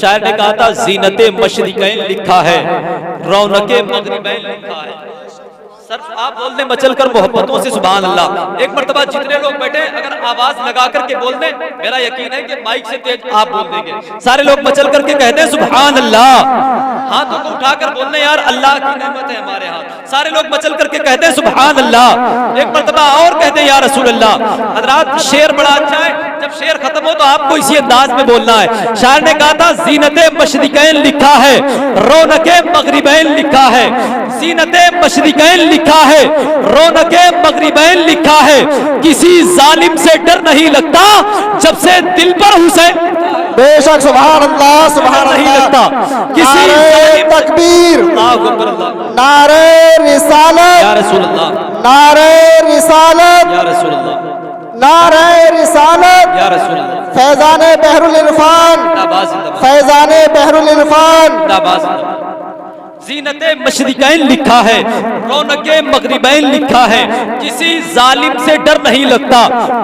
शायर ने कहा था जीनते मशरिकैन लिखा है, रौनके मगरिबैन लिखा है। सर आप बोल दें मचल कर मोहब्बतों से सुभान अल्लाह। एक मर्तबा जितने लोग बैठे अगर आवाज लगा करके बोल दें, मेरा यकीन है कि माइक से तेज आप बोल देंगे। सारे लोग मचल करके कहते हैं सुभान अल्लाह। हाथों को उठाकर बोलने यार अल्लाह की नेमत है हमारे हाथ। सारे लोग मचल करके कहते हैं सुभान अल्लाह। एक मर्तबा और कहते हैं या रसूल अल्लाह। हजरात शेर बड़ा अच्छा है, जब शेर खत्म हो तो आपको इसी अंदाज में बोलना है। शायर ने कहा था जीनते मशरिकैन लिखा है, रौनके मगरिबैन लिखा है। जीनते मशरिकैन लिखा है, रौनके मगरिबैन लिखा है। किसी जालिम से डर नहीं लगता जब से दिल पर हुसैन। बेशक सुभान अल्लाह सुभान नहीं अल्लाह। लगता किसी जालिम तकबीर, नारे रिसालत या रसूल अल्लाह, नारे रिसालत या रसूल अल्लाह, नारे रिसालत या रसूल अल्लाह। फैजाने बहरुल इरफान, फैजाने बहरुल इरफान। जीनते मशरिकैन लिखा है, रौनके मगरिबैन लिखा है। किसी जालिम से डर नहीं लगता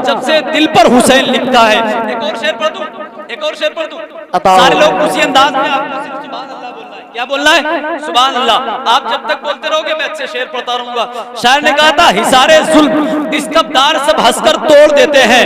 जब से दिल पर हुसैन लिखा है। एक और शेर पढ़ दूं, एक और शेर पढ़ दूं। सारे लोग उसी अंदाज में आपको सिर्फ सुभान अल्लाह बोलना है। क्या बोलना है? सुभान अल्लाह। आप जब तक बोलते रहोगे मैं अच्छे शेर पढ़ता रहूंगा। शायर ने कहा था हिसारे जुल्म इस्तबदार सब हंसकर तोड़ देते हैं,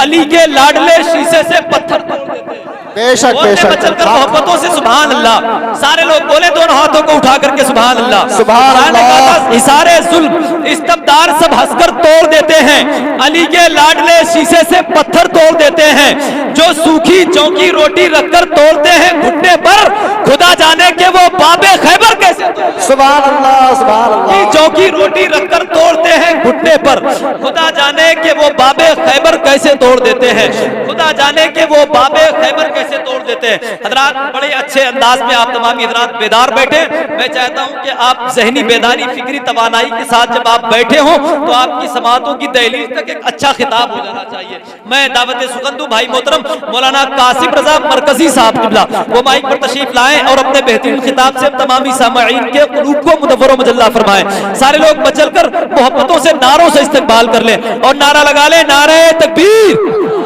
अली के लाडले शीशे से पत्थर तोड़ देते हैं। बेशक बेशक चलकर मोहब्बतों से सुभान अल्लाह। सारे लोग बोले दोनों हाथों को उठा करके सुभान अल्लाह। सुभान अल्लाह। हिसारे जुल्म इस्तबदार सब हंसकर तोड़ देते हैं, अली के लाडले शीशे से पत्थर तोड़ देते हैं। जो सूखी चौकी रोटी रखकर तोड़ते हैं घुटने पर, खुदा जाने के वो बाबे खैबर कैसे। सुभान अल्लाह सुभान अल्लाह। चौकी रोटी रखकर तोड़ते हैं घुटने पर, खुदा जाने के वो बाबे खैबर कैसे तोड़ देते हैं। खुदा जाने के वो बाबे खैबर कैसे तोड़ देते हैं। हजरात बड़े अच्छे अंदाज में आप तमाम हजरात बेदार बैठे। मैं चाहता हूं कि आप जहनी बेदारी फिक्री तवानाई के साथ जब आप बैठे हो तो आपकी समातों की दहलीज तक एक अच्छा खिताब हो जाना चाहिए। मैं दावत सुगंधु भाई मोहतरम मौलाना कासिम रजा मरकजी साहब किबला वो माइक पर तशरीफ लाएं और अपने बेहतरीन खिताब से तमामी सामाईन के क़ुलूब को मुनव्वर व मुजल्ला फरमाएं। सारे लोग बचलकर मोहब्बतों से नारों से इस्तकबाल कर लें और नारा लगा लें नारे तकबीर।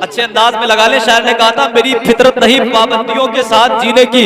अच्छे अंदाज में लगा ले। शायर ने कहा था मेरी फितरत नहीं पाबंदियों के साथ जीने की,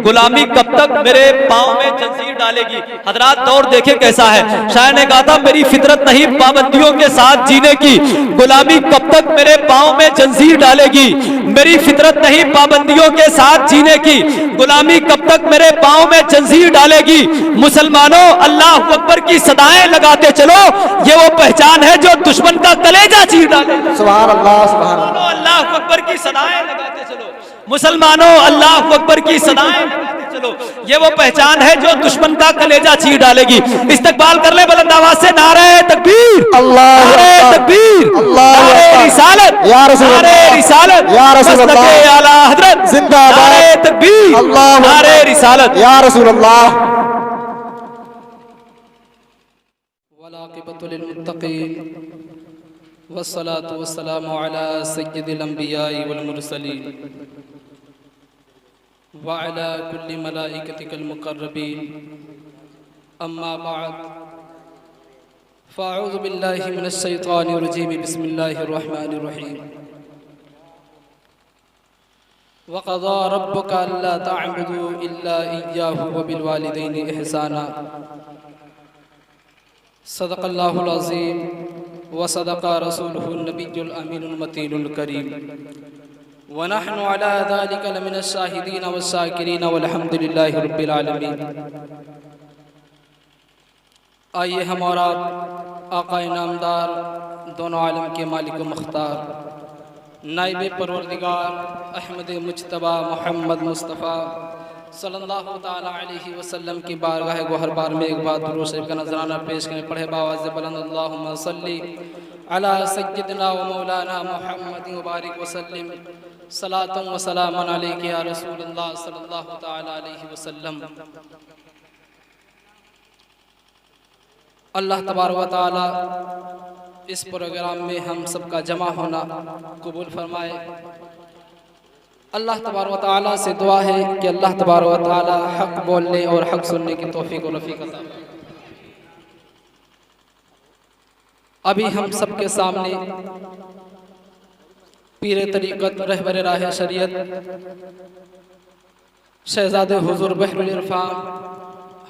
गुलामी कब तक मेरे पांव में जंजीर डालेगी। हजरात दौर देखे कैसा है। शायर ने कहा था मेरी फितरत नहीं पाबंदियों के साथ जीने की, गुलामी कब तक मेरे पांव में जंजीर डालेगी। मेरी फितरत नहीं पाबंदियों के साथ जीने की, गुलामी कब तक मेरे पांव में जंजीर डालेगी। मुसलमानों अल्लाह अकबर की सदाएं लगाते चलो, ये वो पहचान है जो दुश्मन का कलेजा चीर डाले। सुभान अल्लाह सुभान अल्लाह। अल्लाह अकबर की सदाएं लगाते चलो, मुसलमानों अल्लाह अकबर की सदाएं लगाते चलो, ये वो पहचान है जो दुश्मन का कलेजा चीर डालेगी। इस्तकबाल कर ले बुलंद आवाज से नारे तकबीर, अल्लाह तकबीर, नारे रिसालत या रसूल अल्लाह, नारे रिसालत या रसूल अल्लाह, आला हजरत जिंदाबाद, नारे तकबीर, अल्लाह, नारे रिसालत या रसूल अल्लाह। वलाक़िबतुल मुत्तक़ीन वस्सलातु वस्सलामु अला सय्यिदिल अंबिया'i वल मुरसलीन व अला कुल्ली मलाइकतिकल मुक़र्रबीन अम्मा बअद फ़अऊज़ु बिल्लाहि मिनश शैतानिर रजीम बिस्मिल्लाहिर रहमानिर रहीम व क़ज़ा रब्बुका अल्ला तअबुदू इल्ला इय्याहु व बिल वालिदैनि इहसाना सदक़ल्लाहुल अज़ीम व सदक़ा रसूलुहुन नबियुल अमीनुल मतीनुल करीम व नहनु अला ज़ालिका लमिनश शाहिदीन वश्शाकिरीन वल्हम्दुलिल्लाहि रब्बिल आलमीन। आइए हम और आप आक़ाए नामदार दोनों आलम के मालिक व मुख्तार नाइब परवरदिगार अहमद मुज्तबा मोहम्मद मुस्तफ़ा सल्लल्लाहु ताला अलैहि वसल्लम की बारगाह गोहर बार में एक बार दुरूद शरीफ का नजराना पेश करें। पढ़े बावाज़ बुलंद अल्लाहुम्मा सल्ली अला सय्यिदिना व मौलाना मुहम्मद व बारिक व सल्लिम सलातन व सलामन अलैका या रसूलल्लाह सल्लल्लाहु ताला अलैहि वसल्लम। अल्लाह तबारक व तआला इस प्रोग्राम में हम सबका जमा होना कबूल फरमाए। अल्लाह तबारक व तआला से दुआ है कि अल्लाह तबारक व तआला हक़ बोलने और हक़ सुनने की तौफ़ीक़ और रफ़ीक़ अता फरमाए। अभी हम सबके सामने पीर तरीक़त रहबर राह शरीयत शहज़ादे हुज़ूर बहरुल इरफ़ा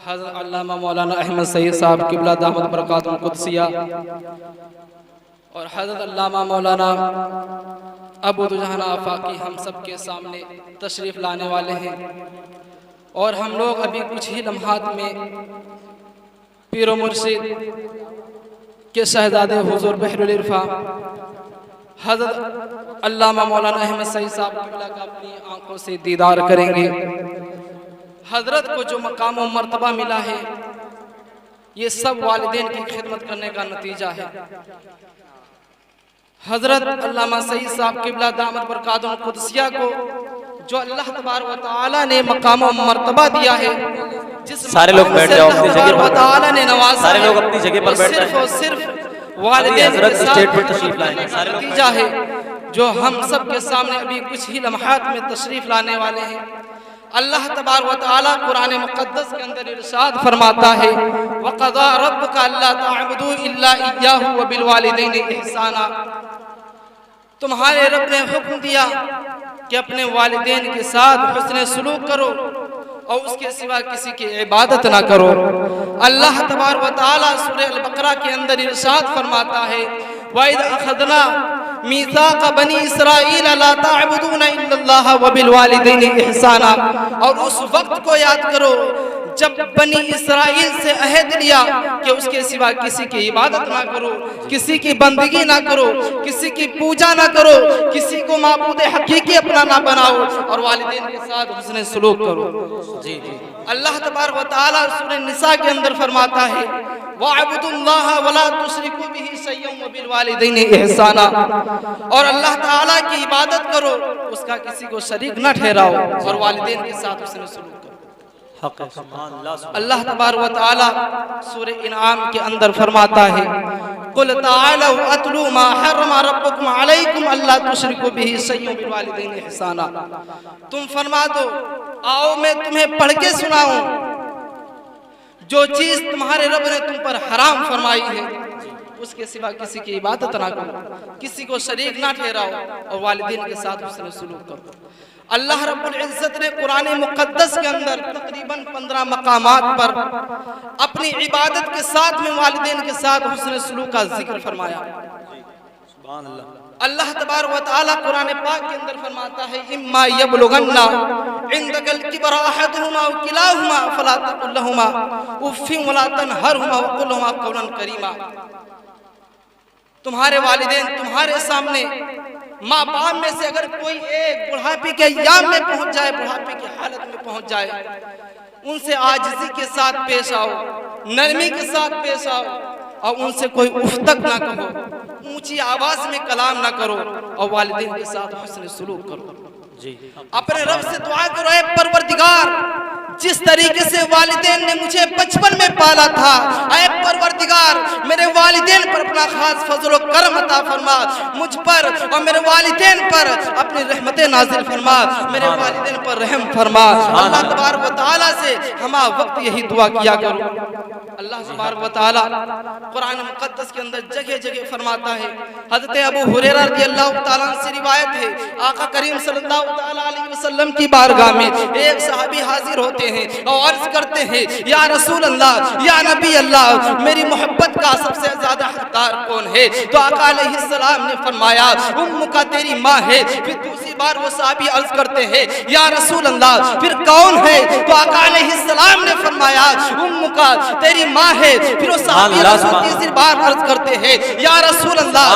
हज़रत अल्लामा मौलाना अहमद सईद साहब क़िबला दामत बरकातुहुल क़ुद्सिया और हज़रत अल्लामा मौलाना अबू दुजहान आफाकी हम सब के सामने तशरीफ़ लाने वाले हैं। और हम लोग अभी कुछ ही लम्हात में पीर मुर्शिद के शहज़ादे हुज़ूर बहरुल इरफ़ा हज़रत अल्लामा मौलाना अहमद सईद साहब क़िबला का अपनी आंखों से दीदार करेंगे। हज़रत को जो मकाम व मर्तबा मिला है ये सब वालिदैन की खिदमत करने का नतीजा है। हज़रत अल्लामा सईद साहब क़िबला दामत बरकातुहुल क़ुद्सिया को जो अल्लाह तबारक व तआला ने मकाम व मर्तबा दिया है, जिस सारे लोग बैठ जाओ अपनी जगह पर। तआला ने नवाजा, सारे लोग अपनी जगह पर बैठ सिर्फ और सिर्फ वालिदैन हज़रत के साथ स्टेज पर तशरीफ लाएं। सारे लोग नतीजा है जो हम सब के सामने अभी कुछ ही लम्हात में तशरीफ लाने वाले हैं। अल्लाह तबारक व तआला कुरान मुक़द्दस के अंदर इरशाद फरमाता है, वक़ज़ा रब्बुका अल्ला तअबुदू इल्ला इय्याहु व बिल वालिदैनि इहसाना। तुम्हारे रब ने हुक्म दिया कि अपने वालिदैन के साथ हुस्न सलूक करो और उसके सिवा किसी की इबादत ना करो। अल्लाह तबारक व तआला सूरह अल-बक़रा के अंदर इरशाद फरमाता है, वइज़ अख़ज़ना मीसाक़ बनी इसराईल ला तअबुदूना इल्लल्लाह व बिल वालिदैनि इहसाना। और उस वक्त को याद करो जब बनी इसराइल से अहद लिया कि उसके सिवा किसी की इबादत ना करो, किसी की बंदगी ना करो, किसी की पूजा ना करो, किसी को माबूद हकीकी अपना ना बनाओ और वालिदैन के साथ हुस्न सलूक करो। जी जी। अल्लाह तबारक व तआला सूरह निसा के अंदर फरमाता है, वअबुदुल्लाह वला तुशरिकू बिही शय्यन व बिल वालिदैनि इहसाना। और अल्लाह ताला की इबादत करो, उसका किसी को शरीक न ठहराओ और वालिदैन के साथ हुस्न सलूक करो। अल्लाह तबारक व तआला सूरह इनाम के अंदर फरमाता है, कुल ताअलू अतलू मा हर्रम रब्बुकुम अलैकुम अल्ला तुशरिकू बिही शय्यन व बिल वालिदैनि इहसाना। तुम फरमा दो, आओ मैं तुम्हें पढ़ के सुनाऊं जो चीज तुम्हारे रब ने तुम पर हराम फरमाई है, उसके सिवा किसी की इबादत ना करो, किसी को शरीक ना ठहराओ और वालिदैन के साथ हुस्न सलूक करो। अल्लाह रब्बुल इज्जत ने कुरान मुक़द्दस के अंदर तकरीबन 15 मकामात पर अपनी इबादत के साथ में वालिदैन के साथ हुस्न सलूक का जिक्र फरमाया। अल्लाह तबारक व तआला कुरान पाक के अंदर फरमाता है, इम्मा यबलुगन्ना इंदकल किबरा अहदुहुमा व किलाहुमा फला तकुल लहुमा उफ़्फिन वला तनहरहुमा व कुल लहुमा कौलन करीमा। तुम्हारे वालिदैन तुम्हारे सामने माँ बाप में से अगर कोई एक बुढ़ापे के अय्याम में पहुंच जाए, बुढ़ापे की हालत में पहुंच जाए, उनसे आजिज़ी के साथ पेश आओ, नरमी के साथ पेश आओ और उनसे कोई उफ तक ना कहो, ऊंची आवाज में कलाम ना करो और वालिदैन के साथ हुस्न सलूक करो। जी। अपने रब से दुआ करो, ऐ परवरदिगार जिस तरीके से वालिदैन ने मुझे बचपन में पाला था, ऐ परवरदिगार मेरे वालिदैन पर अपना खास फजल और करम अता फरमा, मुझ पर और मेरे वालिदैन पर अपनी रहमतें नाजिल फरमा, मेरे वालिदैन पर रहम फरमा। अल्लाह तबारक व तआला से हम वक्त यही दुआ किया करो। अल्लाह तबारक व तआला कुरान मुक़द्दस के अंदर जगह जगह फरमाता है। हज़रत अबू हुरैरा रज़ियल्लाहु तआला अन्हु से रिवायत है, आका करीम सल्लल्लाहु तआला अलैहि वसल्लम की बारगाह में एक सहाबी हाजिर होते हैं और अर्ज करते हैं, या रसूल अल्लाह, या नबी अल्लाह, मेरी मोहब्बत का सबसे ज्यादा हकदार कौन है? तो आका अलैहिस्सलाम ने फरमाया, उम्मुका तेरी माँ है। फिर दूसरी बार वो सहाबी अर्ज करते हैं, या रसूल अल्लाह, फिर कौन है? तो आका अलैहिस्सलाम ने फरमाया, उम्मुका तेरी माँ है। फिर वो सहाबी तीसरी बार अर्ज करते हैं, या रसूल अल्लाह,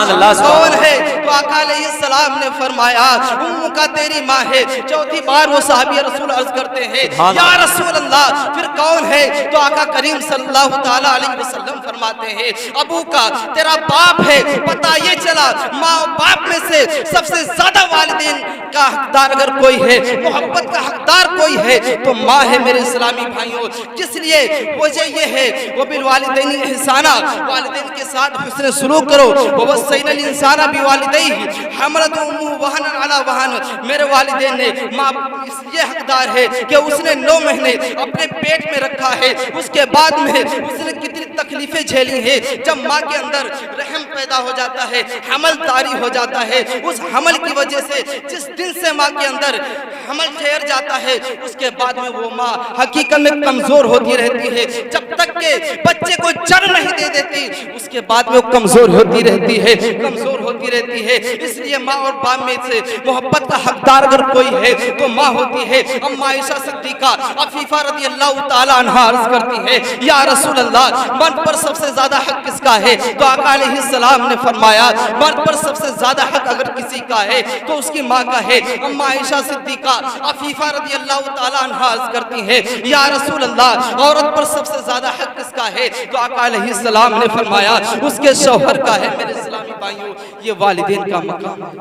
कौन है? तो आका अलैहिस्सलाम ने फरमाया, उम्मुका तेरी माँ है। चौथी बार वो सहाबी रसूल अर्ज करते हैं, या रसूल अल्लाह, फिर कौन है? तो आका करीम सल्लल्लाहु तआला अलैहि वसल्लम फरमाते हैं, अबू का तेरा बाप है। पता ये चला माँ और बाप में से सबसे ज्यादा वालिदैन का हकदार अगर कोई है, मोहब्बत का हकदार कोई है तो माँ है मेरे इस्लामी भाइयों। इसलिए वजह ये है, वो बिल वालिदैनि इहसाना, वालिदैन के साथ हुस्न सलूक करो। वो वसैनल इंसाना बिवालिदैहि हमलत उम्मुहु वहनन अला वहन। मेरे वालिदैन ने माँ इसलिए हकदार है कि उसने 9 महीने अपने पेट में रखा है, उसके बाद में उसने कितनी तकलीफें झेली है। जब माँ के अंदर रहम पैदा हो जाता है, हमल तारी हो जाता है, उस हमल की वजह से जिस दिन से माँ के अंदर हमल ठहर जाता है, उसके बाद में वो माँ हकीकत में कमजोर होती रहती है। जब तक के बच्चे को जन्म नहीं दे देती, उसके बाद में वो कमजोर होती रहती है, कमजोर होती रहती है। इसलिए माँ और बाप में से मोहब्बत का हकदार अगर कोई है तो माँ होती है। अम्मा आयशा सिद्दीका अफीफा रज़ी अल्लाह ताला अन्हा अर्ज करती है, या रसूल अल्लाह, मर्द पर सबसे ज्यादा हक किसका है? तो आका अलैहिस्सलाम ने फरमाया, मर्द पर सबसे ज्यादा हक अगर किसी का है तो उसकी माँ का है। अम्मा आयशा सिद्दीका अफीफा रज़ी अल्लाह ताला अन्हा अर्ज करती है, या रसूल अल्लाह, औरत पर सबसे ज्यादा हक किसका है? तो आका अलैहिस्सलाम ने फरमाया, उसके शौहर का है। मेरे इस्लामी भाइयों, ये वालिदैन का मकाम है।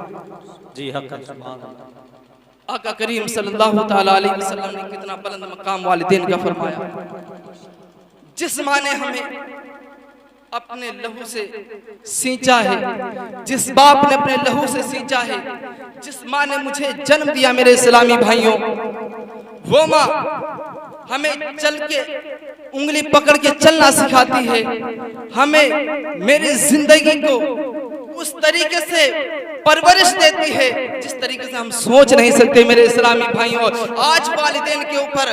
जी हक। आका करीम सल्लल्लाहु ताला अलैहि वसल्लम ने कितना बुलंद मकाम वालिदैन का फरमाया। जिस माँ ने हमें अपने लहू से सींचा है, जिस बाप ने अपने लहू से सींचा है, जिस माँ ने मुझे जन्म दिया, मेरे इस्लामी भाइयों, वो माँ हमें चल के उंगली पकड़ के चलना सिखाती है। हमें मेरी जिंदगी को उस तरीके से परवरिश देती है जिस तरीके से हम सोच नहीं सकते। मेरे इस्लामी भाइयों, आज वालिदैन के ऊपर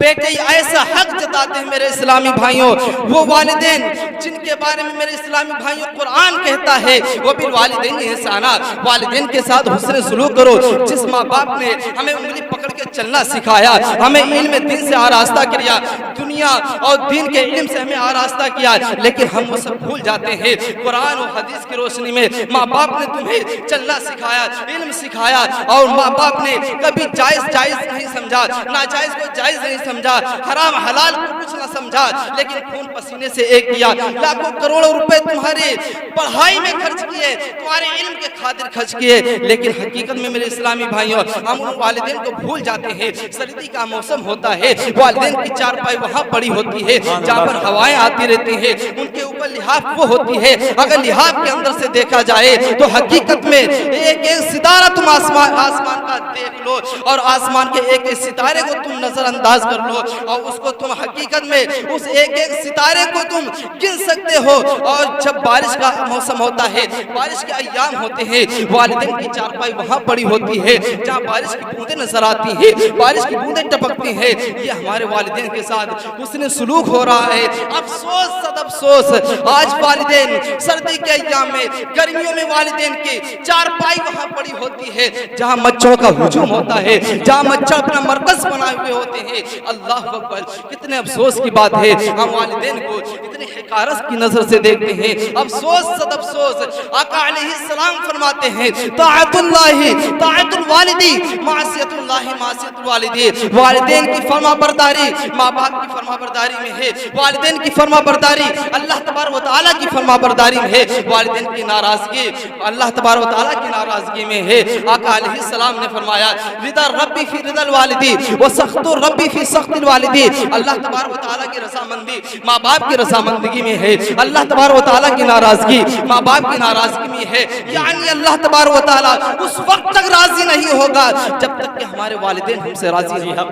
बेटे ऐसा हक जताते हैं मेरे इस्लामी भाइयों, वो वालिदैन जिनके बारे में मेरे इस्लामी भाइयों कुरान कहता है, वो भी वालिदैन एहसाना, वालिदैन के साथ हुस्न सलूक करो। जिस माँ बाप ने हमें उंगली पकड़ के चलना सिखाया, हमें इल्म दीन से आरास्ता किया, दुनिया और दीन के इल्म से हमें आरास्ता किया, लेकिन हम वो सब भूल जाते हैं। कुरान और हदीस की रोशनी में माँ बाप ने तुम्हें चलना सिखाया, इल्म सिखाया, और माँ बाप ने कभी जायज जायज नहीं समझा, नाजायज को जायज नहीं समझा, हराम हलाल को कुछ ना समझा, लेकिन खून पसीने से एक किया। लाखों करोड़ों रुपए तुम्हारे पढ़ाई में खर्च किए, तुम्हारे इल्म के खातिर खर्च किए, लेकिन हकीकत में मेरे इस्लामी भाइयों, हम उन वालिदैन को भूल जाते हैं। सर्दी का मौसम होता है, वालिदैन की चारपाई वहाँ पड़ी होती है जहाँ पर हवाएं आती रहती है, उनके ऊपर लिहाफ वो होती है। अगर लिहाफ के अंदर से देखा जाए तो हकीकत में एक एक सितारा तुम आसमान का देख लो, और आसमान के एक एक सितारे को तुम नजरअंदाज कर लो, और उसको तुम हकीकत में उस एक एक सितारे को तुम गिन सकते हो। और जब बारिश का मौसम होता है, बारिश के अय्याम होते हैं, वालिदैन की चारपाई वहाँ पड़ी होती है जहाँ बारिश की बूंदें नजर आती है, बारिश की बूंदें टपकती हैं। ये हमारे वालिदैन के साथ उसने सलूक हो रहा है। अफसोस सद अफसोस, आज वालिदैन सर्दी के अय्याम में, गर्मियों में वालिदैन की चारपाई वहाँ पड़ी होती है जहाँ मच्छरों का हुजूम होता है, जहाँ मच्छर अपना मरकज बनाए हुए होते हैं। अल्लाह अकबर, कितने अफसोस की बात है, हम वालिदैन को इतने हिकारत की नजर से देखते हैं। अफसोस सद अफसोस, आका अलैहिस्सलाम फरमाते हैं, ताअतुल्लाहि ताअतुल वालिदी, मासियतुल्लाहि मासियतुल वालिदी। वालिदैन की फरमाबरदारी माँ बाप की फरमाबरदारी में है, वालिदैन की फरमाबरदारी अल्लाह तबारक व तआला की फरमाबरदारी में है, वालिदैन की नाराजगी अल्लाह तबारक व तआला की नाराजगी में है। आका अलैहिस्सलाम ने फरमाया, रिदा रब्बी फी रिदल वालिदी व सख्तु रब्बी फी सख्तिल वालिदी। अल्लाह तबारक व तआला की रज़ामंदी माँ बाप की रज़ामंदगी में है, अल्लाह तबारक व तआला की नाराजगी माँ बाप की नाराजगी में है। यानी अल्लाह तबारक व तआला उस वक्त तक राजी नहीं होगा जब तक कि हमारे वालिदैन हमसे राजी नहीं है।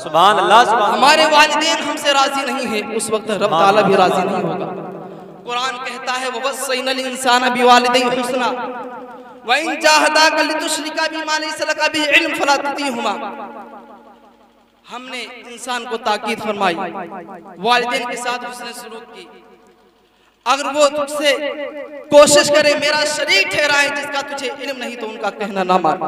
सुभान अल्लाह, हमारे वालिदैन हमसे राजी नहीं है, उस वक्त रब ताला भी राजी नहीं होगा। कुरान कहता है, ववस्सैनल इंसाना बिवालिदैहि हुस्ना व इन जाहदाका लितुश्रिका बिमा लैसा लका बिही इल्म फला तुतीहुमा। हमने इंसान को ताकीद फरमाई, वालिदैन के साथ हुस्न सलूक की। अगर वो तुझसे कोशिश करे मेरा शरीक ठहराए जिसका तुझे इल्म नहीं, तो उनका कहना ना मान।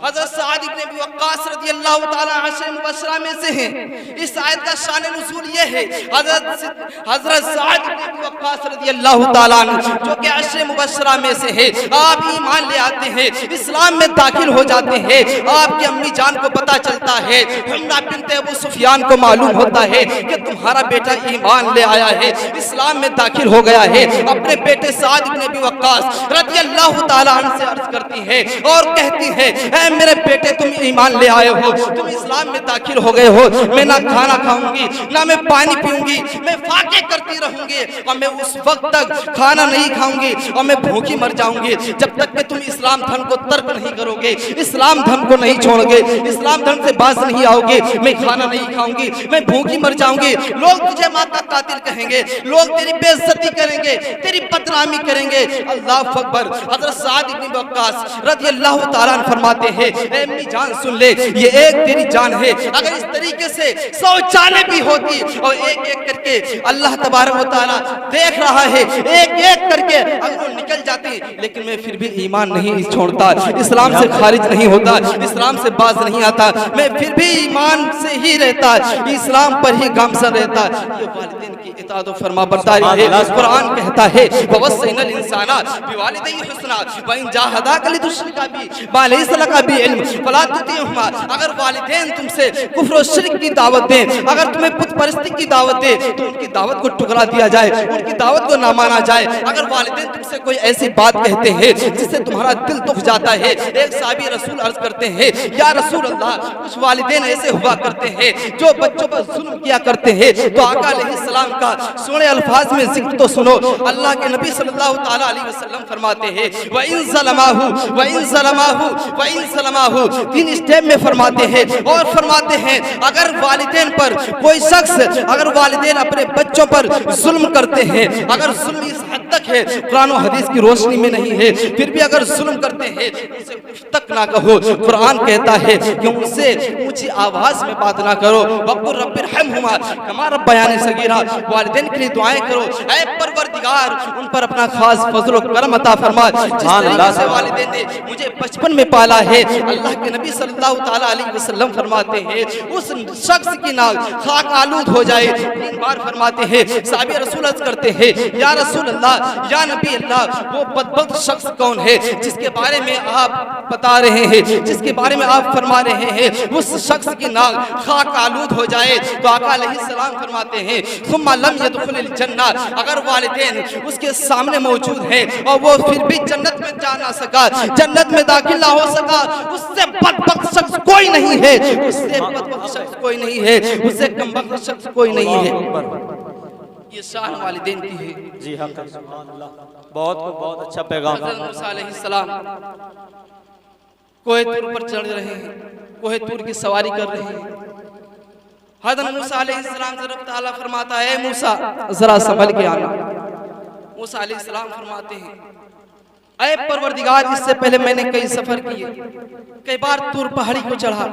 हजरत साद इब्न अबी वक्कास रज़ियल्लाहु ताला अशर मुबशरा में से हैं। इस आयत का शान नुज़ूल ये है, हजरत साद इब्न अबी वक्कास रज़ियल्लाहु ताला जो कि अशर मुबशरा में से है, आप ईमान ले आते हैं, इस्लाम में दाखिल हो जाते हैं। आपकी अम्मी जान को पता चलता है, हुम्रा बिन्त अबू सुफियान को मालूम होता है कि तुम्हारा बेटा ईमान ले आया है, इस्लाम में दाखिल हो गया है। अपने बेटे साद इब्न अबी वक्कास रज़ियल्लाहु ताला अन्हु से अर्ज करती है और कहती है, ऐ मेरे बेटे तुम ईमान ले आए हो, तुम इस्लाम में दाखिल हो गए हो, मैं ना खाना खाऊंगी ना मैं पानी पीऊंगी, मैं फाके करती रहूंगी और मैं उस वक्त तक खाना नहीं खाऊंगी और मैं भूखी मर जाऊंगी जब तक कि तुम इस्लाम धर्म को तर्क नहीं करोगे, इस्लाम धर्म को नहीं छोड़ोगे, इस्लाम धर्म से बाज नहीं आओगे। मैं खाना नहीं खाऊंगी, मैं भूखी मर जाऊंगी, लोग तुझे माँ का कातिल कहेंगे, लोग तेरी बेइज्जती करेंगे, तेरी बदनामी करेंगे। अल्लाह अकबर। हज़रत साद इब्न वक्कास रज़ियल्लाहु ताला अन्हु फरमाते हैं, ए मेरी जान सुन ले, ये एक तेरी जान है, अगर इस तरीके से 100 जानें भी होती और एक एक करके अल्लाह तबारक व तआला देख रहा है, एक एक करके अगर वो निकल जाती, लेकिन मैं फिर भी ईमान नहीं छोड़ता, इस्लाम से खारिज नहीं होता, इस्लाम से बाज नहीं आता, मैं फिर भी ईमान से ही रहता, इस्लाम पर ही गामसा रहता। ये वालिदैन की इताअत और फरमाबरदारी है। कुरान कहता है ववस्सैनल इंसाना बिवालिदैहि हुस्ना व इन जाहदाका लितुश्रिका बी मा लैसा लका बी इल्म फला तुतिहुमा। अगर वालिदैन तुमसे कुफ्र और शिर्क की दावत दें, अगर तुम्हें पुत परस्ती की दावत दे तो उनकी दावत को ठुकरा दिया जाए, उनकी दावत को ना माना जाए। अगर वालिदैन तुमसे कोई ऐसी बात कहते हैं जिससे तुम्हारा दिल दुख जाता है, एक साहबी रसूल अर्ज करते हैं, या रसूल अल्लाह, कुछ वालिदैन ऐसे हुआ करते हैं जो बच्चों पर जुल्म किया करते हैं, तो आका अलैहिस्सलाम का सोने अल्फाज में जिक्र तो सुनो। अल्लाह के नबी सल्लल्लाहु ताला अलैहि वसल्लम फरमाते हैं, व इन ज़लमाहु व इन ज़लमाहु व इन ज़लमाहु, 3 स्टेप में फरमाते हैं। और फरमाते हैं अगर वालिदैन पर कोई शख्स, अगर वालिदैन अपने बच्चों पर जुल्म करते हैं, अगर जुल्म इस हद तक है, कुरान और हदीस की रोशनी में नहीं है, फिर भी अगर जुल्म करते हैं उनसे उफ तक ना कहो। कुरान कहता है कि उनसे ऊंची आवाज में बात ना करो। वक़ुल रब्बिरहमहुमा कमा रब्बयानी सगीरा, वालिदैन के लिए दुआएं करो, ऐ परवरदिगार उन पर अपना खास फजल और करम अता फरमा। जिस तरीके से वालिदैन ने मुझे बचपन में पाला है, अल्लाह के नबी सल्लल्लाहु ताला अलैहि वसल्लम फरमाते हैं उस शख्स की नाक खाक आलूद हो जाए। 3 बार फरमाते हैं। साहबी रसूल अर्ज करते हैं, या रसूल अल्लाह, या नबी अल्लाह, वो बदबख्त शख्स कौन है जिसके बारे में आप बता रहे हैं, जिसके बारे में आप फरमा रहे हैं उस शख्स की नाक खाक आलूद हो जाए? तो आका अलैहिस्सलाम फरमाते हैं, सुम्मा लम यदखुलिल जन्ना, अगर वालिदैन उसके सामने मौजूद है और वो फिर भी जन्नत में जा ना सका, जन्नत में दाखिल ना हो सका, उससे बदबख्त शख्स कोई नहीं है, उससे बदबख्त शख्स कोई नहीं है, उससे कमबख्त शख्स कोई नहीं है। ये शान वालिदैन की है। जी हाँ, सुभान अल्लाह, बहुत अच्छा पैगाम। हज़रत मूसा अलैहिस्सलाम कोहे तूर पर चढ़ रहे हैं, कोहे तूर की सवारी कर रहे हैं। हज़रत मूसा अलैहिस्सलाम से रब ताला फरमाता है, मूसा जरा संभल के आना। मूसा अलैहिस्सलाम फरमाते हैं, ऐ परवरदिगार, इससे पहले मैंने कई सफर किए, कई बार तूर पहाड़ी को चढ़ा,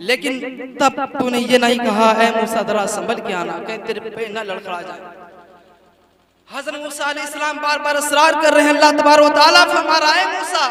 लेकिन तब तूने ये नहीं कहा ऐ मूसा जरा संभल के आना, कहीं तेरे पे न लड़खड़ा जाए। हज़रत मूसा अलैहिस्सलाम बार बार इसरार कर रहे हैं। अल्लाह तबारक व तआला फरमा रहा है, मूसा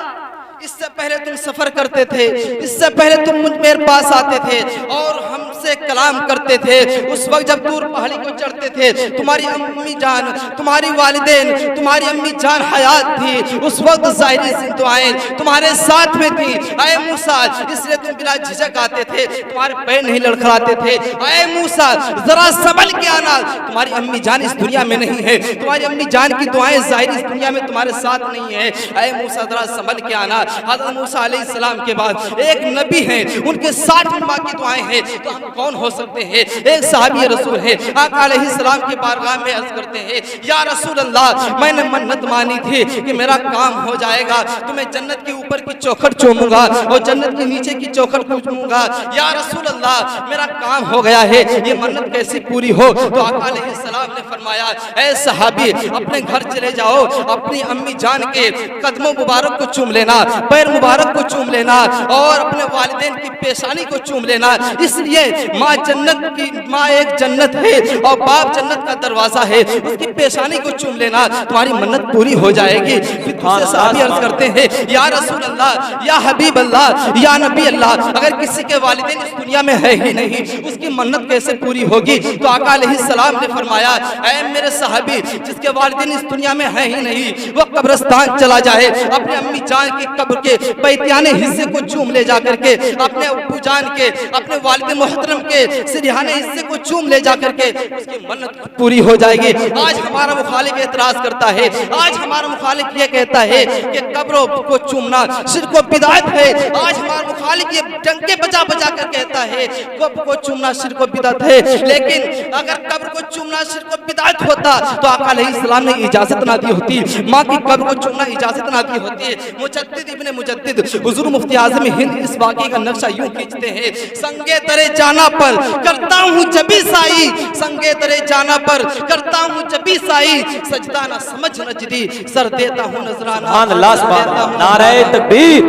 इससे पहले तुम सफर करते थे, इससे पहले तुम मेरे पास आते थे और हमसे कलाम करते थे, उस वक्त जब दूर पहाड़ी को चढ़ते थे, तुम्हारी अम्मी जान, तुम्हारी वालिदैन, तुम्हारी अम्मी जान हयात थी, उस वक्त ज़ाहिरी सी दुआएं तुम्हारे साथ में थी। ऐ मूसा, इसलिए तुम बिना झिझक आते थे, तुम्हारे पैर नहीं लड़खड़ाते थे। ऐ मूसा जरा संभल के आना, तुम्हारी अम्मी जान इस दुनिया में नहीं है, तुम्हारी अम्मी जान की दुआएं ज़ाहिरी इस दुनिया में तुम्हारे साथ नहीं है। ऐ मूसा जरा संभल के आना। हज़रत मूसा अलैहिस्सलाम के बाद एक नबी हैं, उनके 60 माह की दुआएं हैं, तो हम कौन हो सकते हैं? एक सहाबी रसूल है, आका अलैहिस्सलाम की बारगाह में अर्ज करते हैं, या रसूल अल्लाह, मैंने मन्नत मानी थी कि मेरा काम हो जाएगा तो मैं जन्नत के ऊपर की चौखट चूमूंगा और जन्नत के नीचे की चौखट को चूमूंगा। या रसूल अल्लाह, मेरा काम हो गया है, ये मन्नत कैसी पूरी हो? तो आका अलैहिस्सलाम ने फरमाया, ऐ सहाबी, अपने घर चले जाओ, अपनी अम्मी जान के कदमों मुबारक को चूम लेना, पैर मुबारक को चूम लेना और अपने वालिदैन की पेशानी को चूम लेना। इसलिए माँ जन्नत की, माँ एक जन्नत है और बाप जन्नत का दरवाजा है, उसकी पेशानी को चूम लेना, तुम्हारी मन्नत पूरी हो जाएगी। फिर दूसरे साहबी अर्ज करते हैं, या रसूल अल्लाह, या हबीब अल्लाह, या नबी अल्लाह, अगर किसी के वालिदैन इस दुनिया में है ही नहीं, उसकी मन्नत कैसे पूरी होगी? तो आका अलैहिस्सलाम ने फरमाया, ऐ मेरे सहाबी, जिसके वालिदैन इस दुनिया में है ही नहीं, वो कब्रिस्तान चला जाए, अपने अम्मी जान की कब्र के पैतियाने हिस्से को चूम ले जा करके, अपने अब्बू जान के, अपने वालिद मुहतरम के सिरहाने हिस्से को चूम ले जा करके उसकी मन्नत पूरी हो जाएगी। आज हमारा मुखालिफ एतराज करता है, आज हमारा मुखालिफ ये कहता है कि कब्रों को चूमना शिर्क व बिदअत है। आज हमारा मुखालिफ ये डंके बजा बजा कर कहता है कब्र को चूमना शिर्क व बिदअत है। लेकिन अगर कब्र को चूमना शिर्क व बिदअत होता तो आका अलैहिस्सलाम ने इजाजत ना दी होती, माँ की कब्र को चूमना इजाजत ना दी होती है। मुजद्दिद इब्ने मुजद्दिद हुजूर मुफ्ती आज़म हिंद इस वाक़े का नक्शा यूं खींचते हैं, संगे तरे जाना पर करता हूँ जबी साई, संगे तरे जाना पर करता हूँ जबी साई, सजदा ना समझ नजदी सर देता हूँ नजराना। सुभान अल्लाह, सुभान अल्लाह। नारे तकबीर,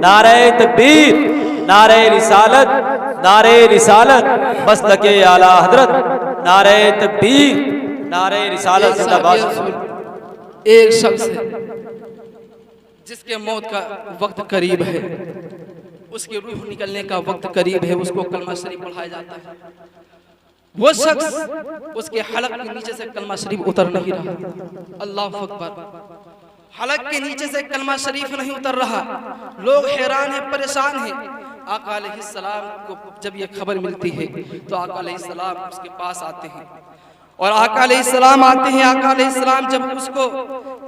नारे तकबीर, नारे रिसालत, नारे रिसालत, मसलके आला हजरत, नारे तकबीर, नारे रिसालत जिंदाबाद। एक शख्स है जिसके मौत का वक्त करीब है, उसकी रूह निकलने का वक्त करीब है, उसको कलमा शरीफ पढ़ाया जाता है। वो शख्स उसके हलक के नीचे से कलमा शरीफ उतर नहीं रहा। अल्लाह अकबर। हलक के नीचे से कलमा शरीफ नहीं उतर रहा। लोग हैरान हैं, परेशान हैं। आका अलैहिस्सलाम को जब ये खबर मिलती है तो आका अलैहिस्सलाम उसके पास आते हैं और आका अलैहिस्सलाम आते हैं। आका अलैहिस्सलाम जब उसको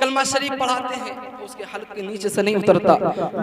कलमा शरीफ पढ़ाते हैं तो उसके हलक के नीचे से नहीं उतरता।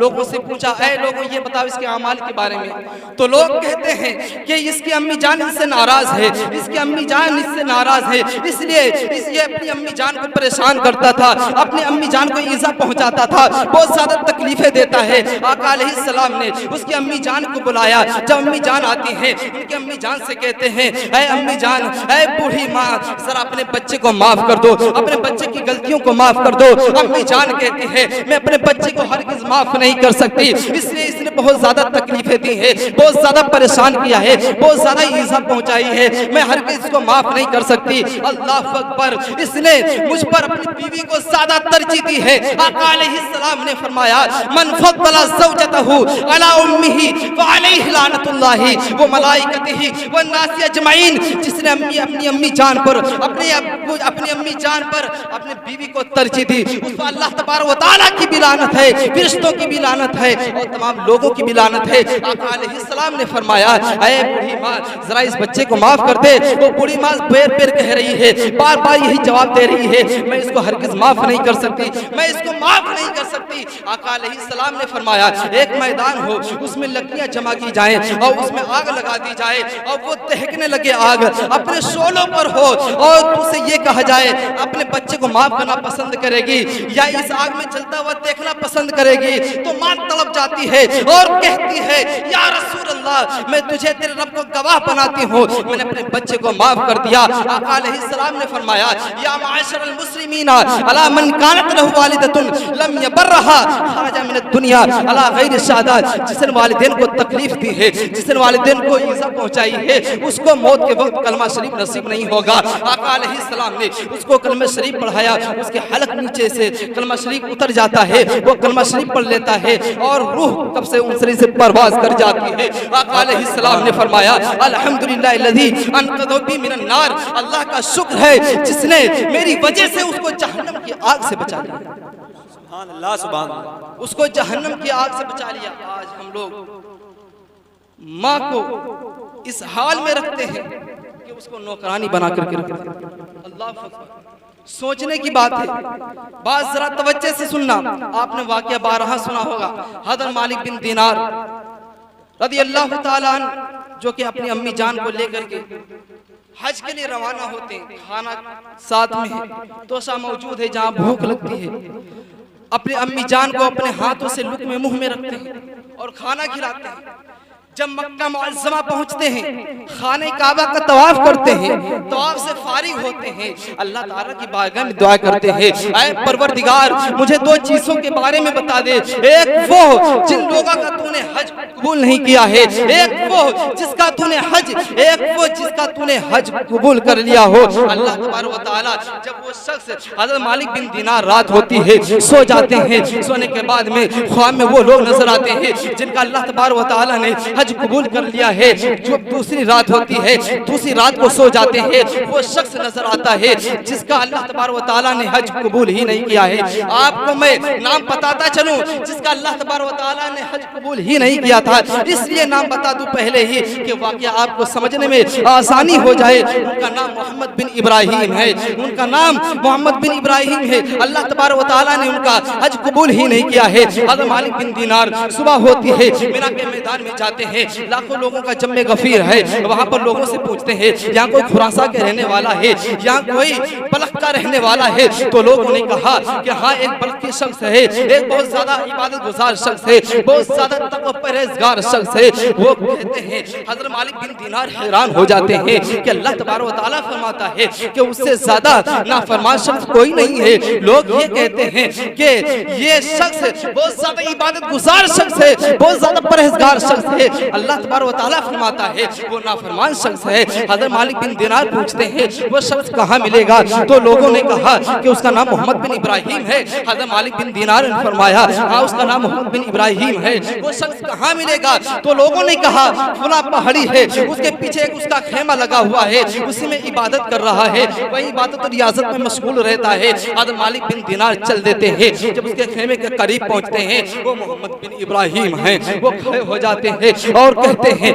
लोगों से पूछा, ऐ लोगों ये बताओ इसके अमाल के बारे में। तो लोग कहते हैं कि इसकी अम्मी जान इससे नाराज है, इसकी अम्मी जान इससे नाराज है, इसलिए ये अपनी अम्मी जान को परेशान करता था, अपनी अम्मी जान को ईज़ा पहुंचाता था, बहुत ज्यादा तकलीफें देता है। आका अलैहिस्सलाम ने उसकी अम्मी जान को बुलाया। जब अम्मी जान आती है, उनकी अम्मी जान से कहते हैं, ऐ अम्मी जान, ऐ बूढ़ी माँ, जरा अपने बच्चे को माफ कर दो, अपने बच्चे की गलतियों को माफ कर दो। अम्मी जान कहती है, मैं अपने बच्चे को हरगिज़ माफ नहीं कर सकती, इसलिए इसने बहुत ज्यादा तकलीफें दी है, बहुत ज्यादा परेशान किया है, बहुत ज्यादा ईज़ा पहुंचाई है, मैं हरगिज़ इसको माफ नहीं कर सकती। अल्लाह अकबर। इसने मुझ पर अपनी बीवी को ज्यादा तरजीह दी है। आका अलैहिस्सलाम ने फरमाया, मन फद्दला ज़ौजतहु अला उम्मिही व अलैहि लानतुल्लाहि व मलाइकतिही व नास अजमईन। जिसने अपनी अम्मी जान पर, अपनी अम्मी जान पर अपने बीवी को तरजीह दी, उस पर अल्लाह तबारक व तआला की भी लानत है, फरिश्तों की भी लानत है और तमाम लोगों की भी लानत है। आका अलैहिस्सलाम ने फरमाया, ऐ बूढ़ी माँ, जरा इस बच्चे को माफ कर दे। वो बूढ़ी माँ पैर पैर कह रही है, बार बार यही जवाब दे रही है, मैं इसको हरगिज़ माफ नहीं कर सकती, मैं इसको माफ नहीं कर सकती। आका अलैहिस्सलाम ने फरमाया, एक मैदान हो, उसमें लकड़ियां जमा की जाए और उसमें आग लगा दी जाए और वो दहकने लगे आग अपने शोलों पर हो और उसे ये कहा जाए अपने बच्चे को माफ करना पसंद करेगी या इस आग में जलता हुआ देखना पसंद करेगी। तो मां तड़प जाती है और कहती है, या रसूल अल्लाह, मैं तुझे तेरे रब को गवाह बनाती हूँ, मैंने अपने बच्चे को माफ कर दिया। आका अलैहिस्सलाम ने फरमाया, या माशरल मुस्लिमीना अला मन कानत लहु वालिदतुन लम यबरहा खाजा मिन दुनिया अला गैर शादात। जिसने वालिदैन को तकलीफ दी है, जिसने वालिदैन को ईज़ा पहुंचाई है, उसको मौत के वक्त कलमा शरीफ नसीब नहीं होगा। आका अलैहिस्सलाम ने उसको कलमा शरीफ पढ़ाया, उसके हलक नीचे से कलमा शरीफ उतर जाता है, वो कलमा शरीफ पढ़ लेता है और रूह कब से उन शरीर से परवाज कर जाती है। आका अलैहिस्सलाम ने फरमाया, अल्हम्दुलिल्लाह लज़ी अनक़ज़ बी मिनन नार। अल्लाह का शुक्र है जिसने मेरी वजह से उसको जहन्नम की आग से बचा लिया। सुभान अल्लाह, सुभान अल्लाह। उसको जहन्नम की आग से बचा लिया। आज हम लोग माँ को इस हाल में रखते हैं कि उसको नौकरानी बना करके रखते हैं। अल्लाह अकबर। सोचने की बात है। बात जरा तवज्जो से सुनना। आपने वाकया 12 सुना होगा। हज़रत मालिक बिन दीनार रज़ियल्लाहु ताला अन्हु, जो कि अपनी अम्मी जान को लेकर के हज के लिए रवाना होते हैं। खाना साथ में है, तोशा मौजूद है जहाँ भूख लगती है। अपनी अम्मी जान को अपने हाथों से लुक़मे मुंह में रखते हैं और खाना खिलाते हैं। जब मक्का मुअज़्ज़मा पहुंचते हैं, खाने काबा का तवाफ करते हैं, तवाफ से फारिग होते हैं, अल्लाह ताला की बारगाह में दुआ करते हैं, ऐ परवरदिगार, मुझे 2 चीजों के बारे में बता दे। एक वो जिन लोगों का तूने हज कबूल नहीं किया है, एक वो जिसका तूने हज, एक वो जिसका तूने हज कबूल कर लिया हो। अल्लाह तबारक व तआला जब वो शख्स हज़रत मालिक बिन दीनार रात होती है, सो जाते हैं, सोने के बाद में ख्वाब में वो लोग नजर आते हैं जिनका अल्लाह तबारक व तआला ने हज हज कबूल कर लिया है, जो दूसरी रात होती है, दूसरी रात को सो जाते हैं, वो शख्स नजर आता है जिसका अल्लाह तबारक व तआला ने हज कबूल ही नहीं किया है। आपको मैं नाम बताता चलूं जिसका अल्लाह तबारक व तआला ने हज कबूल ही नहीं किया था, इसलिए नाम बता दूं पहले ही कि वाकया आपको समझने में आसानी हो जाए। उनका नाम मोहम्मद बिन इब्राहिम है, उनका नाम मोहम्मद बिन इब्राहिम है। अल्लाह तबारक व तआला ने उनका हज कबूल ही नहीं किया है। हज़रत मालिक बिन दीनार सुबह होती है, मिना के मैदान में जाते हैं, लाखों लोगों का जम्मे गफीर है, वहाँ पर लोगों से पूछते हैं यहाँ कोई खुरासा के रहने वाला है, यहाँ कोई बल्ख का रहने वाला है? तो लोगों ने कहा कि हाँ एक बल्ख की शख्स है, एक बहुत ज्यादा इबादत गुजार शख्स है, बहुत ज्यादा तक़वा परहेज़गार शख्स है। वो कहते हैं, हज़रत मालिक बिन दीनार हैरान हो जाते हैं कि अल्लाह तबारक व तआला फरमाता है कि उससे ज्यादा नाफरमान शख्स कोई नहीं है। लोग ये कहते हैं कि ये शख्स बहुत ज्यादा इबादत गुजार शख्स है, बहुत ज्यादा परहेज़गार शख्स है। अल्लाह तबारक व तआला फरमाता है वो नाफरमान शख्स है। हज़रत मालिक बिन दीनार पूछते हैं वो शख्स कहाँ मिलेगा? तो लोगों ने कहा कि उसका नाम मोहम्मद बिन इब्राहिम है। हज़रत मालिक बिन दीनार ने फरमाया हाँ उसका नाम मोहम्मद बिन इब्राहिम है। वो शख्स कहाँ मिलेगा? तो लोगों ने कहा फला पहाड़ी है, उसके पीछे एक उसका खेमा लगा हुआ है, उसी में इबादत कर रहा है, वही इबादत और रियाजत में मशगूल रहता है। हज़रत मालिक बिन दीनार चल देते हैं, जब उसके खेमे के करीब पहुंचते हैं वो मोहम्मद बिन इब्राहिम हैं। वो खड़े हो जाते हैं और कहते हैं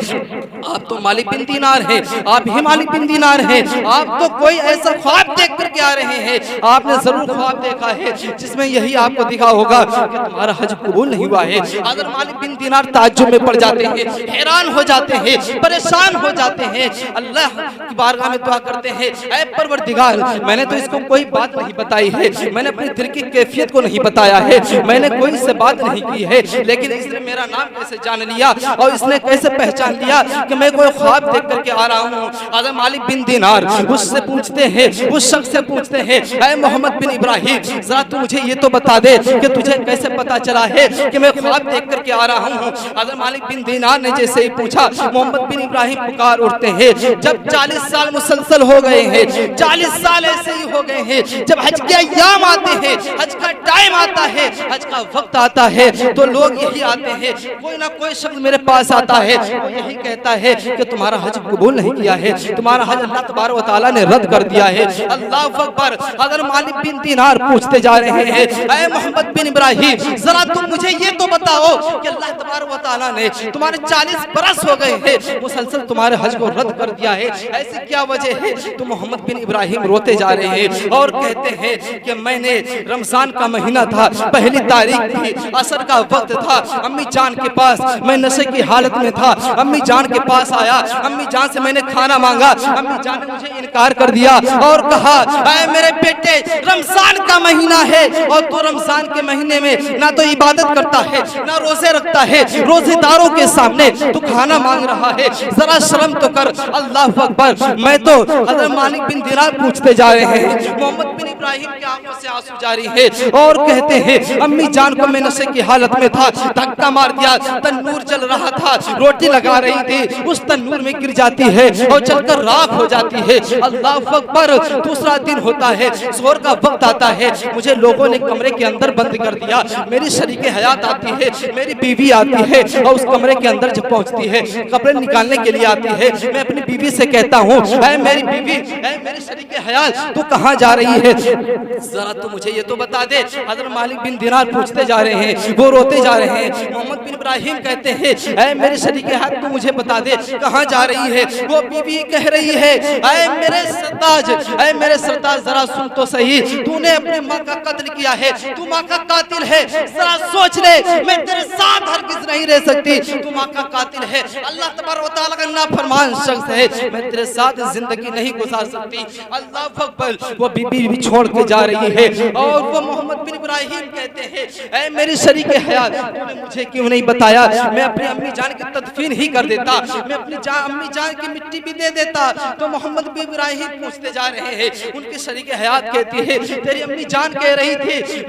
आप तो मालिक बिन दीनार हैं, आप ही मालिक बिन दीनार हैं, आप तो कोई ऐसा ख्वाब देख करके आ रहे हैं, आपने जरूर ख्वाब देखा है जिसमें यही आपको दिखा होगा कि तुम्हारा हज कबूल नहीं हुआ है। हज़रत मालिक बिन दीनार ताज्जुब में पड़ जाते हैं, हैरान हो जाते हैं, परेशान हो जाते हैं, अल्लाह की बारगाह में दुआ करते हैं ऐ परवरदिगार मैंने तो इसको कोई बात नहीं बताई है, मैंने अपने दिल की कैफियत को नहीं बताया है, मैंने कोई से बात नहीं की है, लेकिन इसने मेरा नाम कैसे जान लिया और इसने कैसे पहचान लिया कि मैं कोई ख्वाब देख करके आ रहा हूँ। हज़रत मालिक बिन दीनार उससे पूछते हैं, उस शख्स से पूछते हैं ऐ मोहम्मद बिन इब्राहिम जरा तू मुझे ये तो बता दे कि तुझे कैसे पता चला है कि मैं ख्वाब देख करके आ रहा हूँ। हज़रत मालिक बिन दीनार ने जैसे ही पूछा मोहम्मद बिन इब्राहिम पुकार उठते हैं जब 40 साल मुसलसल हो गए हैं, 40 साल ऐसे ही हो गए हैं, जब हज के अय्याम आते हैं, हज का टाइम आता है, हज का वक्त आता है तो लोग यही आते हैं, कोई ना कोई शख्स मेरे पास आता है, वो यही कहता है कि तुम्हारा हज कबूल नहीं किया है, तुम्हारा हज अल्लाह तबारक व तआला ने रद्द कर दिया है। अल्लाह अकबर। हज़रत मालिक बिन दीनार पूछते जा रहे हैं ऐ मोहम्मद बिन इब्राहिम जरा तुम मुझे ये तो बताओ कि अल्लाह तबारक व तआला ने तुम्हारे 40 बरस हो गए हैं मुसलसल तुम्हारे हज को रद्द कर दिया है, ऐसी क्या वजह है? तो मोहम्मद बिन इब्राहिम रोते जा रहे हैं और कहते हैं कि मैंने रमजान का महीना था, पहली तारीख थी, असर का वक्त था, अम्मी जान के पास मैं नशे की हालत में था, अम्मी जान के पास आया, अम्मी जान से मैंने खाना मांगा, अम्मी जान ने मुझे इनकार कर दिया और कहा ऐ मेरे बेटे रमजान का महीना है और तू रमजान के महीने में ना तो इबादत करता है ना रोजे रखता है, रोजेदारों के सामने तू खाना मांग रहा है, जरा शर्म तो कर। अल्लाह अकबर। मैं तो हज़रत मालिक बिन दीनार पूछते जा रहे हैं, मोहम्मद बिन इब्राहिम की आंखों से आंसू जारी है और कहते हैं अम्मी जान को मैं नशे की हालत में था, धक्का मार दिया, तन्नूर जल रहा था, रोटी लगा रही थी, उस तन्नूर में गिर जाती है और जलकर राख हो जाती है। अल्लाह अकबर। दूसरा दिन होता है, जोर का वक्त आता है, मुझे लोगों ने कमरे के अंदर बंद कर दिया, मेरी शरीके हयात आती है, मेरी बीवी आती है और उस कमरे के अंदर जब पहुंचती है कपड़े निकालने के लिए आती है, मैं अपनी बीवी से कहता हूँ ऐ मेरी बीवी, ऐ मेरी शरीके हयात तू कहाँ जा रही है, जरा तू मुझे ये तो बता दे। हज़रत मालिक बिन दीनार पूछते जा रहे हैं, वो रोते जा रहे हैं। मोहम्मद बिन इब्राहिम कहते हैं ऐ मेरे शरीके हयात तू मुझे बता दे कहाँ जा रही है। वो बीवी कह रही है ऐ मेरे सरताज, ऐ मेरे सरताज जरा सुन तो सही, तूने अपने माँ का कत्ल किया है, तू माँ का कातिल है, जरा सोच ले, मैं तेरे साथ हरगिज़ नहीं रह सकती, तू माँ का कातिल है, अल्लाह तबारक व तआला का नाफरमान शख्स है, मैं तेरे साथ जिंदगी नहीं गुजार सकती। अल्लाह अकबर। वो बीबी भी छोड़ के जा रही है और वो मोहम्मद बिन इब्राहिम कहते हैं ऐ मेरी शरीके हयात तूने मुझे क्यों नहीं बताया, मैं अपनी अम्मी जान की तदफीन ही कर देता, मैं अपनी अम्मी जान की मिट्टी भी दे देता। तो मोहम्मद बिन इब्राहिम पूछते जा रहे हैं, उनकी शरीके हयात कहती है तेरी अम्मी जान कह रही थी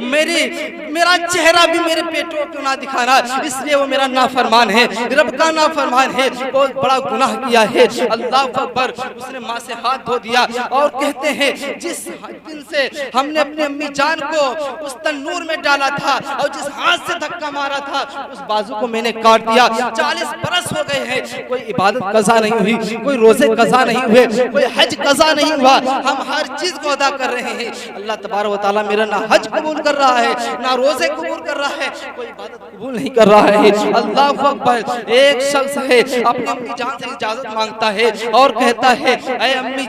मेरा चेहरा भी मेरे पेटों को ना दिखाना, इसलिए वो मेरा नाफरमान है, रब का नाफरमान है, बहुत बड़ा गुनाह किया है। अल्लाह अकबर। उसने माँ से हाथ धो दिया और कहते हैं जिस दिन से हमने अपनी अम्मी जान को उस तन्नूर में डाला था और जिस हाथ से धक्का मारा था उस बाजू को मैंने काट दिया, 40 बरस हो गए हैं, कोई इबादत कज़ा नहीं हुई, कोई रोजे कज़ा नहीं हुए, कोई हज कज़ा नहीं हुआ। हम हर चीज को अदा कर रहे हैं। अल्लाह तबारक व तआला मेरा ना हज कबूल कर रहा है, ना रोजे कबूल कर रहा है, कोई इबादत कबूल नहीं कर रहा है। अल्लाह अकबर। एक शख्स है अपनी अम्मी जान से इजाजत मांगता है और कहता है ऐ अम्मी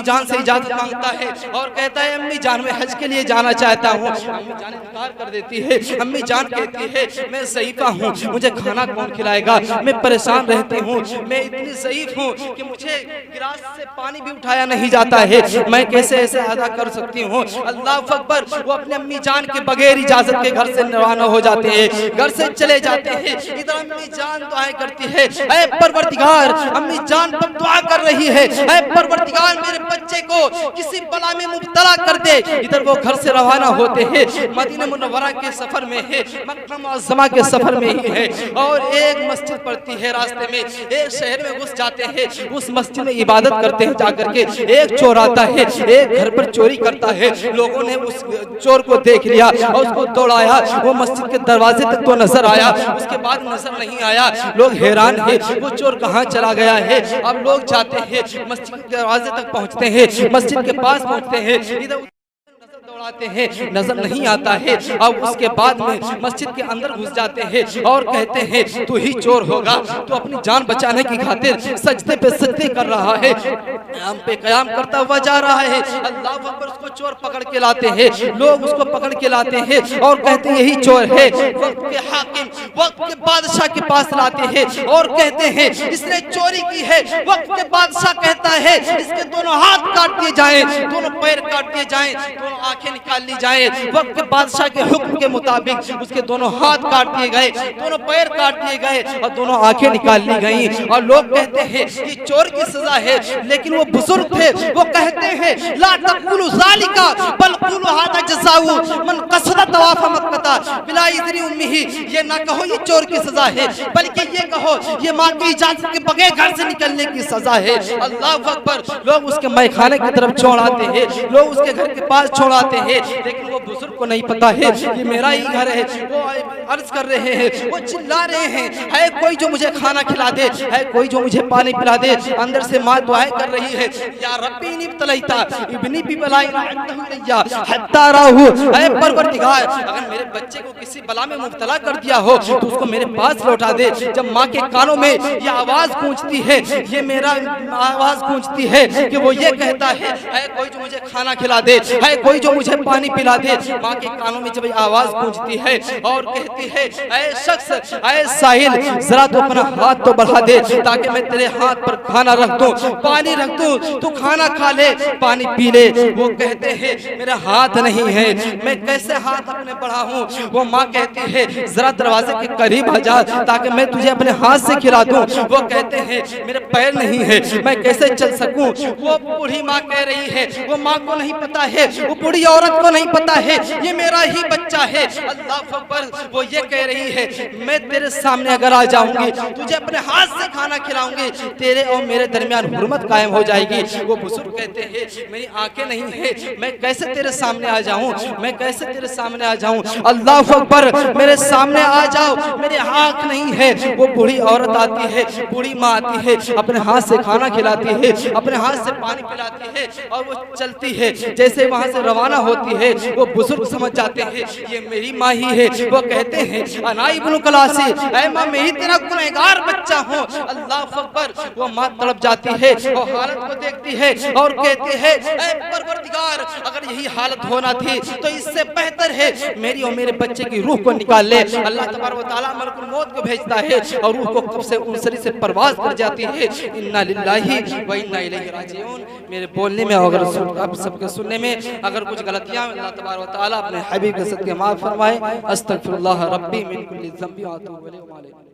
जान से इजाजत मांगता है और कहता है अम्मी जान मैं हज के लिए जाना चाहता हूँ। अम्मी जान इनकार कर देती है। अम्मी जान कहती है मैं ज़ईफ़ा हूँ, मुझे खाना कौन खिलाएगा, मैं परेशान रहती हूँ, मैं इतनी ज़ईफ़ हूँ कि मुझे गिलास से पानी भी उठाया नहीं जाता है, मैं कैसे ऐसे अदा कर सकती हूँ। अल्लाह अकबर। वो अपने अम्मी जान के बगैर इजाजत के घर से रवाना हो जाते हैं, घर से चले जाते हैं। इधर अम्मी जान दुआएं करती है, ऐ परवरदिगार, अम्मी जान पर दुआ कर रही है, ऐ परवरदिगार मेरे बच्चे को किसी बला में मुब्तला कर दे। इधर वो घर से रवाना होते हैं, मदीना मुनव्वरा के सफर में है, मक्का मुअज़्ज़मा के सफर में ही है और एक मस्जिद पड़ती है रास्ते में, एक शहर में घुस जाते हैं, उस मस्जिद में इबादत करते हैं जाकर के। एक चोर आता है, एक घर पर चोरी करता है, लोगों ने उस चोर को देख लिया और उसको दौड़ाया, वो मस्जिद के दरवाजे तक तो नजर आया, उसके बाद नजर नहीं आया। लोग हैरान है वो चोर कहाँ चला गया है। अब लोग जाते हैं मस्जिद के दरवाजे तक पहुँचते हैं, मस्जिद के पास पहुँचते हैं, इधर दौड़ाते हैं, नजर नहीं आता है। अब उसके बाद में मस्जिद के अंदर घुस जाते हैं और कहते हैं तू ही चोर होगा, तू अपनी जान बचाने की खातिर सजदे पे सजदे कर रहा है, कयाम पे कयाम करता हुआ जा रहा है। अल्लाह अकबर। उसको चोर पकड़ के लाते हैं, लोग उसको पकड़ के लाते हैं और कहते हैं यही चोर है। वक्त के हाकिम, वक्त के बादशाह के पास लाते हैं और कहते हैं इसने चोरी की है। वक्त के बादशाह कहता है इसके दोनों हाथ काट दिए जाएं, दोनों पैर काट दिए जाएं, दोनों आंखें निकाल ली जाए। वक्त के बादशाह के हुक्म के मुताबिक उसके दोनों हाथ काट दिए गए, दोनों पैर काट दिए गए और दोनों आंखें निकाल ली गई। और लोग कहते हैं कि चोर की सजा है, लेकिन वो बुजुर्ग थे, वो कहते हैं ला तक़ूलू ज़ालिका बल क़ूलू हाज़ा जज़ाउ मन क़सदा तवाफ़ मक्का बिला इज़्नि उम्मिही। ये ना कहो ये चोर की सजा है, बल्कि ये कहो ये माँ की इजाजत के बगैर घर से निकलने की सजा है। अल्लाह अकबर। लोग उसके मैखाने की तरफ छोड़ाते हैं, लोग उसके घर के पास छोड़ाते हैं, लेकिन वो बुजुर्ग को नहीं पता है ये मेरा ही घर है। वो अर्ज कर रहे हैं, वो चिल्ला रहे हैं है कोई जो मुझे खाना खिला दे, है कोई जो मुझे पानी पिला दे। अंदर से माँ दुआएं कर रही है या रब्बी इन्नी इब्तलैता इब्नी भी बलाई या हत्ता रहू। ऐ परवरदिगार अगर मेरे बच्चे को किसी बला में मुब्तला कर दिया हो तो उसको मेरे पास लौटा दे। जब माँ के कानों में ये आवाज गूंजती है, ये मेरा आवाज गूंजती है कि वो ये कहता है कोई जो मुझे खाना खिला दे, है कोई जो मुझे पानी पिला दे। माँ के कानों में जब आवाज गूंजती है और कहती है ऐ शख्स, ऐ साहिल जरा तो अपना हाथ तो बढ़ा दे ताकि मैं तेरे हाथ पर खाना रख दूं, पानी रख दूं, तू खाना खा ले, पानी पी ले। वो कहते हैं मेरा हाथ नहीं है, मैं कैसे हाथ अपने बढ़ाऊं। वो माँ कहती है जरा दरवाजे के करीब आ जा ताकि मैं तुझे अपने हाथ से खिला दूं। वो कहते हैं मेरे पैर नहीं है, मैं कैसे चल सकूं। वो बूढ़ी माँ कह रही है, वो माँ को नहीं पता है, वो बूढ़ी औरत को नहीं पता है ये मेरा ही बच्चा है। अल्लाह अकबर। वो ये कह रही है मैं तेरे सामने अगर आ जाऊंगी, तुझे अपने हाथ से खाना खिलाऊंगी, तेरे और मेरे दरमियान हुर्मत कायम हो जाएगी। वो बुजुर्ग कहते हैं मेरी आंखें नहीं है, मैं कैसे तेरे सामने आ जाऊं, मैं कैसे तेरे सामने आ जाऊं। अल्लाह अकबर। मेरे सामने आ जाओ, मेरे आंख नहीं है। वो बूढ़ी औरत आती है, बूढ़ी माँ आती है, अपने हाथ से खाना खिलाती है, अपने हाथ से पानी पिलाती है और वो चलती है। जैसे वहां से रवाना होती है वो बुजुर्ग समझ जाते हैं ये मेरी माँ ही है। वो कहते हैं अना इब्नु कलासी, ऐ माँ मैं ही तेरा गुनहगार बच्चा हूँ। अल्लाह अकबर। वो माँ तड़प जाती है और हालत को देखती है और कहती है ऐ परवरदिगार अगर यही हालत होना थी तो इससे बेहतर है मेरी और मेरे बच्चे की रूह को निकाल ले। अल्लाह तबारक व तआला मलकुल मौत को भेजता है और रूह को कब्र से उनसरी से परवाज कर जाती है। इन्ना लिल्लाहि व इन्ना इलैहि राजिऊन। मेरे बोलने में और आप सबके सुनने में अगर कुछ गलतियां अल्लाह तबारक व तआला अपने हबीब के सदके माफ फरमाए। अस्तगफिरुल्लाह रब्बी मिन कुल्ली ज़ंबि व अतूबु इलैहि।